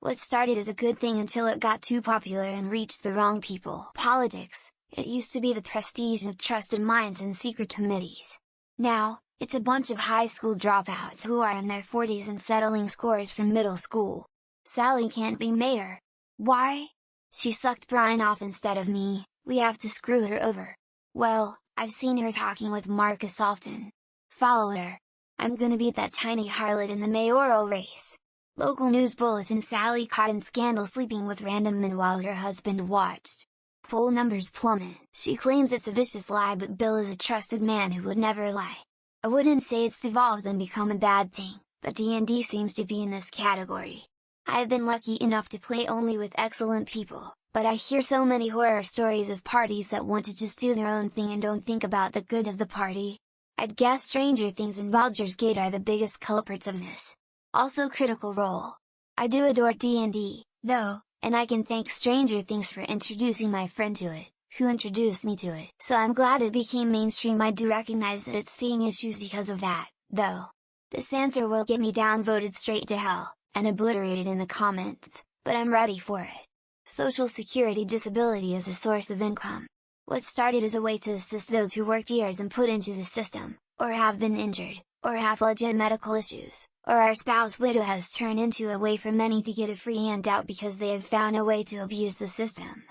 What started as a good thing until it got too popular and reached the wrong people. Politics, it used to be the prestige of trusted minds and secret committees. Now, it's a bunch of high school dropouts who are in their 40s and settling scores from middle school. Sally can't be mayor. Why? She sucked Brian off instead of me, we have to screw her over. Well, I've seen her talking with Marcus often. Follow her. I'm gonna beat that tiny harlot in the mayoral race. Local news bulletin: Sally caught in scandal sleeping with random men while her husband watched. Poll numbers plummet. She claims it's a vicious lie, but Bill is a trusted man who would never lie. I wouldn't say it's devolved and become a bad thing, but D&D seems to be in this category. I've been lucky enough to play only with excellent people, but I hear so many horror stories of parties that want to just do their own thing and don't think about the good of the party. I'd guess Stranger Things and Baldur's Gate are the biggest culprits of this. Also Critical Role. I do adore D&D, though, and I can thank Stranger Things for introducing my friend to it, who introduced me to it. So I'm glad it became mainstream. I do recognize that it's seeing issues because of that, though. This answer will get me downvoted straight to hell, and obliterated in the comments, but I'm ready for it. Social Security disability as a source of income. What started as a way to assist those who worked years and put into the system, or have been injured, or have legit medical issues, or are spouse widow, has turned into a way for many to get a free handout because they have found a way to abuse the system.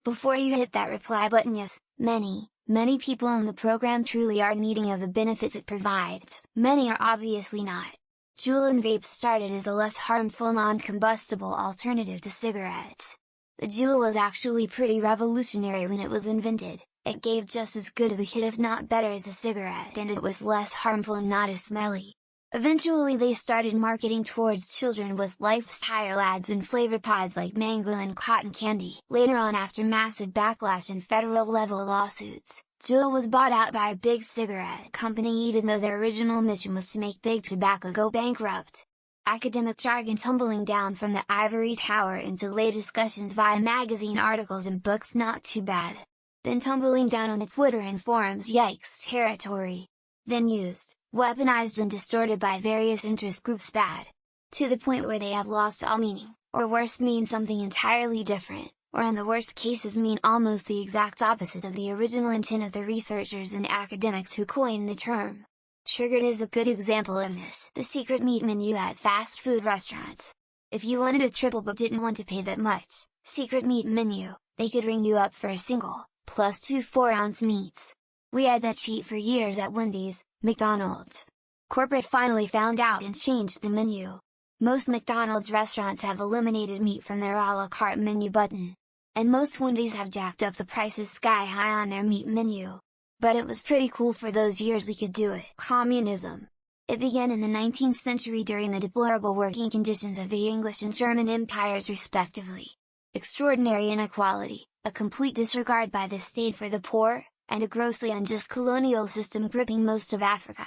Before you hit that reply button, yes, many people in the program truly are needing of the benefits it provides. Many are obviously not. Juul and vapes started as a less harmful non-combustible alternative to cigarettes. The Juul was actually pretty revolutionary when it was invented. It gave just as good of a hit if not better as a cigarette, and it was less harmful and not as smelly. Eventually they started marketing towards children with lifestyle ads and flavor pods like mango and cotton candy. Later on, after massive backlash and federal level lawsuits, Juul was bought out by a big cigarette company even though their original mission was to make big tobacco go bankrupt. Academic jargon tumbling down from the ivory tower into lay discussions via magazine articles and books, not too bad. Then tumbling down on Twitter and forums, yikes territory. Then used, weaponized and distorted by various interest groups, bad. To the point where they have lost all meaning, or worse, mean something entirely different, or in the worst cases mean almost the exact opposite of the original intent of the researchers and academics who coined the term. Triggered is a good example of this. The secret meat menu at fast food restaurants. If you wanted a triple but didn't want to pay that much, secret meat menu, they could ring you up for a single, plus 2 4-ounce meats. We had that cheat for years at Wendy's, McDonald's. Corporate finally found out and changed the menu. Most McDonald's restaurants have eliminated meat from their a la carte menu button. And most Wendy's have jacked up the prices sky high on their meat menu. But it was pretty cool for those years we could do it. Communism. It began in the 19th century during the deplorable working conditions of the English and German empires respectively. Extraordinary inequality, a complete disregard by the state for the poor, and a grossly unjust colonial system gripping most of Africa.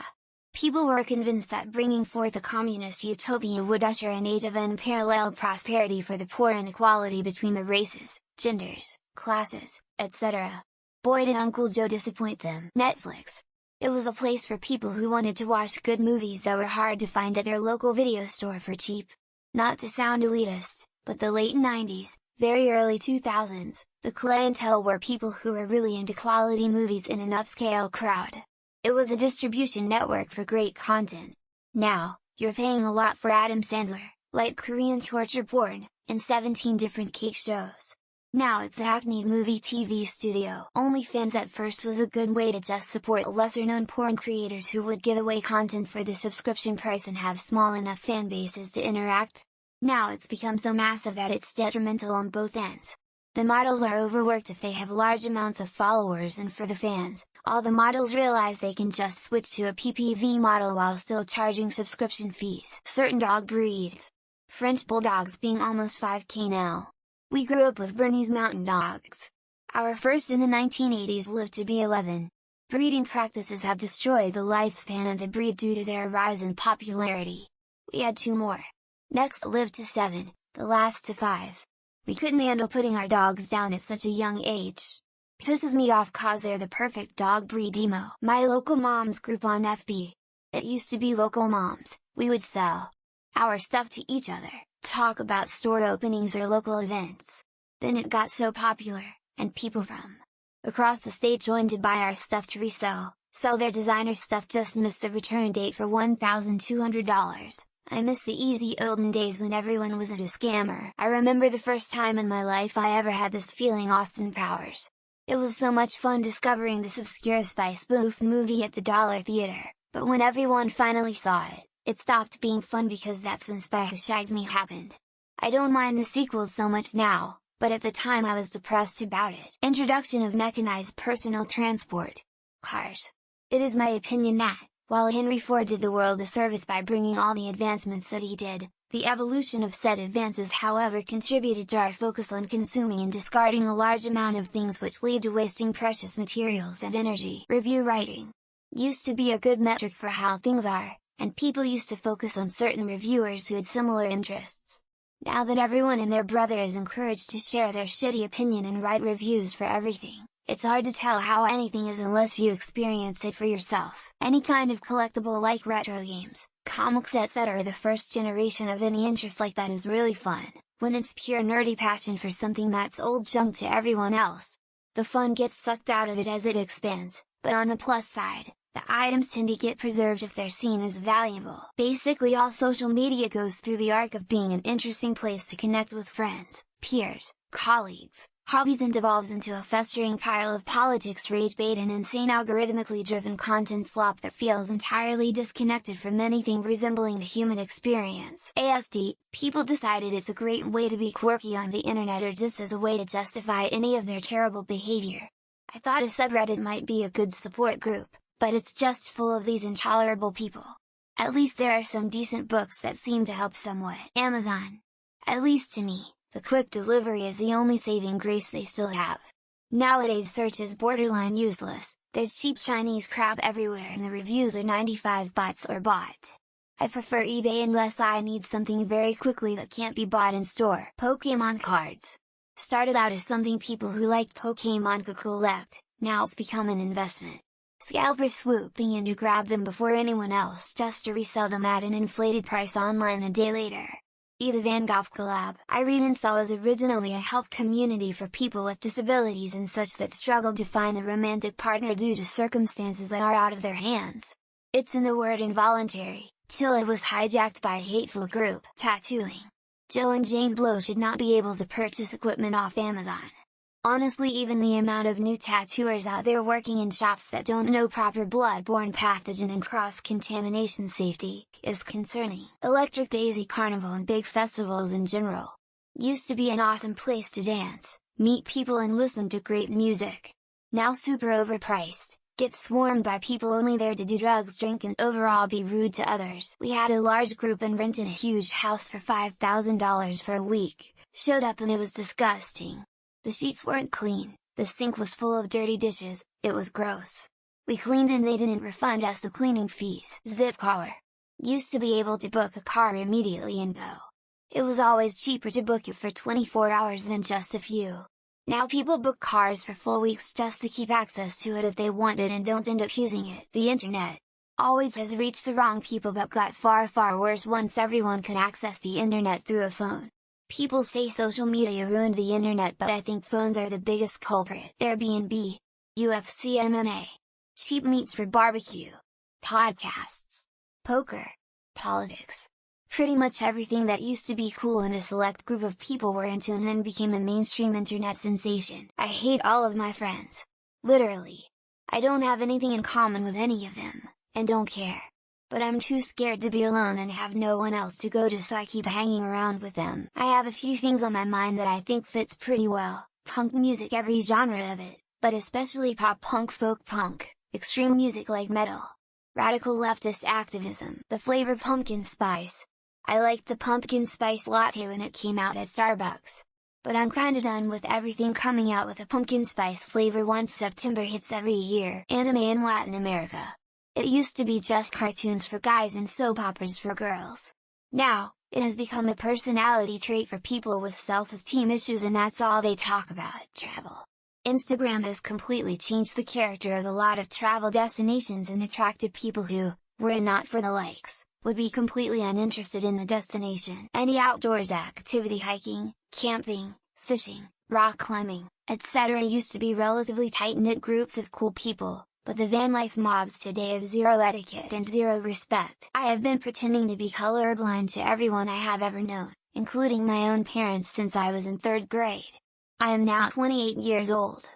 People were convinced that bringing forth a communist utopia would usher an age of unparalleled prosperity for the poor and equality between the races, genders, classes, etc. Boy, did Uncle Joe disappoint them. Netflix. It was a place for people who wanted to watch good movies that were hard to find at their local video store for cheap. Not to sound elitist, but the late 90s, very early 2000s, the clientele were people who were really into quality movies in an upscale crowd. It was a distribution network for great content. Now, you're paying a lot for Adam Sandler, like Korean torture porn, and 17 different cake shows. Now it's a hackneyed movie TV studio. OnlyFans at first was a good way to just support lesser-known porn creators who would give away content for the subscription price and have small enough fan bases to interact. Now it's become so massive that it's detrimental on both ends. The models are overworked if they have large amounts of followers, and for the fans, all the models realize they can just switch to a PPV model while still charging subscription fees. Certain dog breeds. French Bulldogs being almost 5K now. We grew up with Bernese Mountain Dogs. Our first in the 1980s lived to be 11. Breeding practices have destroyed the lifespan of the breed due to their rise in popularity. We had 2 more. Next lived to 7, the last to 5. We couldn't handle putting our dogs down at such a young age. Pisses me off cause they're the perfect dog breed emo. My local moms group on FB. It used to be local moms, we would sell our stuff to each other, talk about store openings or local events. Then it got so popular, and people from across the state joined to buy our stuff to resell, sell their designer stuff. Just missed the return date for $1,200. I miss the easy olden days when everyone wasn't a scammer. I remember the first time in my life I ever had this feeling. Austin Powers. It was so much fun discovering this obscure spy spoof movie at the Dollar Theater, but when everyone finally saw it, it stopped being fun because that's when Spy Who Shagged Me happened. I don't mind the sequels so much now, but at the time I was depressed about it. Introduction of mechanized personal transport. Cars. It is my opinion that, while Henry Ford did the world a service by bringing all the advancements that he did, the evolution of said advances however contributed to our focus on consuming and discarding a large amount of things, which lead to wasting precious materials and energy. Review writing used to be a good metric for how things are, and people used to focus on certain reviewers who had similar interests. Now that everyone and their brother is encouraged to share their shitty opinion and write reviews for everything, it's hard to tell how anything is unless you experience it for yourself. Any kind of collectible like retro games, comics etc. The first generation of any interest like that is really fun, when it's pure nerdy passion for something that's old junk to everyone else. The fun gets sucked out of it as it expands, but on the plus side, the items tend to get preserved if they're seen as valuable. Basically all social media goes through the arc of being an interesting place to connect with friends, peers, colleagues, hobbies, and evolves into a festering pile of politics, rage bait, and insane algorithmically driven content slop that feels entirely disconnected from anything resembling the human experience. ASD, people decided it's a great way to be quirky on the internet, or just as a way to justify any of their terrible behavior. I thought a subreddit might be a good support group, but it's just full of these intolerable people. At least there are some decent books that seem to help somewhat. Amazon. At least to me, the quick delivery is the only saving grace they still have. Nowadays search is borderline useless, there's cheap Chinese crap everywhere and the reviews are 95 bots or bot. I prefer eBay unless I need something very quickly that can't be bought in store. Pokemon cards. Started out as something people who liked Pokemon could collect, now it's become an investment. Scalpers swooping in to grab them before anyone else just to resell them at an inflated price online a day later. The Van Gogh collab. Irene and Saw was originally a help community for people with disabilities and such that struggled to find a romantic partner due to circumstances that are out of their hands. It's in the word involuntary, till it was hijacked by a hateful group. Tattooing. Joe and Jane Blow should not be able to purchase equipment off Amazon. Honestly, even the amount of new tattooers out there working in shops that don't know proper blood-borne pathogen and cross-contamination safety, is concerning. Electric Daisy Carnival and big festivals in general. Used to be an awesome place to dance, meet people and listen to great music. Now super overpriced, get swarmed by people only there to do drugs, drink and overall be rude to others. We had a large group and rented a huge house for $5,000 for a week, showed up and it was disgusting. The sheets weren't clean, the sink was full of dirty dishes, it was gross. We cleaned and they didn't refund us the cleaning fees. Zipcar. Used to be able to book a car immediately and go. It was always cheaper to book it for 24 hours than just a few. Now people book cars for full weeks just to keep access to it if they want it and don't end up using it. The internet always has reached the wrong people but got far worse once everyone could access the internet through a phone. People say social media ruined the internet, but I think phones are the biggest culprit. Airbnb, UFC MMA, cheap meats for barbecue, podcasts, poker, politics. Pretty much everything that used to be cool and a select group of people were into and then became a mainstream internet sensation. I hate all of my friends. Literally. I don't have anything in common with any of them, and don't care. But I'm too scared to be alone and have no one else to go to, so I keep hanging around with them. I have a few things on my mind that I think fits pretty well: punk music, every genre of it, but especially pop punk, folk punk, extreme music like metal, radical leftist activism, the flavor pumpkin spice. I liked the pumpkin spice latte when it came out at Starbucks. But I'm kinda done with everything coming out with a pumpkin spice flavor once September hits every year. Anime in Latin America. It used to be just cartoons for guys and soap operas for girls. Now, it has become a personality trait for people with self-esteem issues, and that's all they talk about. Travel. Instagram has completely changed the character of a lot of travel destinations and attracted people who, were it not for the likes, would be completely uninterested in the destination. Any outdoors activity, hiking, camping, fishing, rock climbing, etc. used to be relatively tight-knit groups of cool people, but the van life mobs today have zero etiquette and zero respect. I have been pretending to be colorblind to everyone I have ever known, including my own parents, since I was in 3rd grade. I am now 28 years old.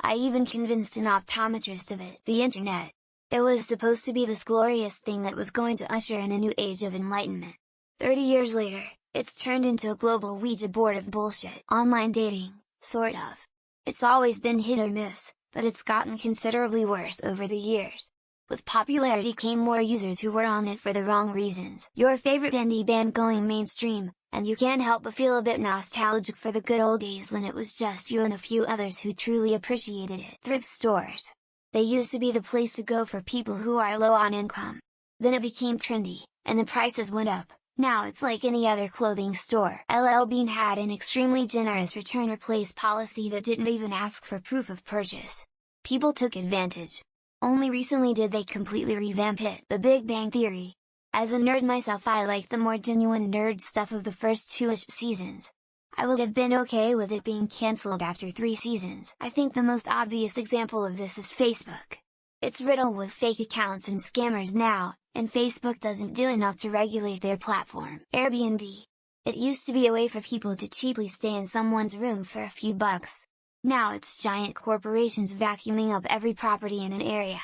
I even convinced an optometrist of it. The internet. It was supposed to be this glorious thing that was going to usher in a new age of enlightenment. 30 years later, it's turned into a global Ouija board of bullshit. Online dating, sort of. It's always been hit or miss, but it's gotten considerably worse over the years. With popularity came more users who were on it for the wrong reasons. Your favorite indie band going mainstream, and you can't help but feel a bit nostalgic for the good old days when it was just you and a few others who truly appreciated it. Thrift stores. They used to be the place to go for people who are low on income. Then it became trendy, and the prices went up. Now it's like any other clothing store. LL Bean had an extremely generous return-replace policy that didn't even ask for proof of purchase. People took advantage. Only recently did they completely revamp it. The Big Bang Theory. As a nerd myself, I like the more genuine nerd stuff of the first 2-ish seasons. I would have been okay with it being cancelled after 3 seasons. I think the most obvious example of this is Facebook. It's riddled with fake accounts and scammers now, and Facebook doesn't do enough to regulate their platform. Airbnb. It used to be a way for people to cheaply stay in someone's room for a few bucks. Now it's giant corporations vacuuming up every property in an area.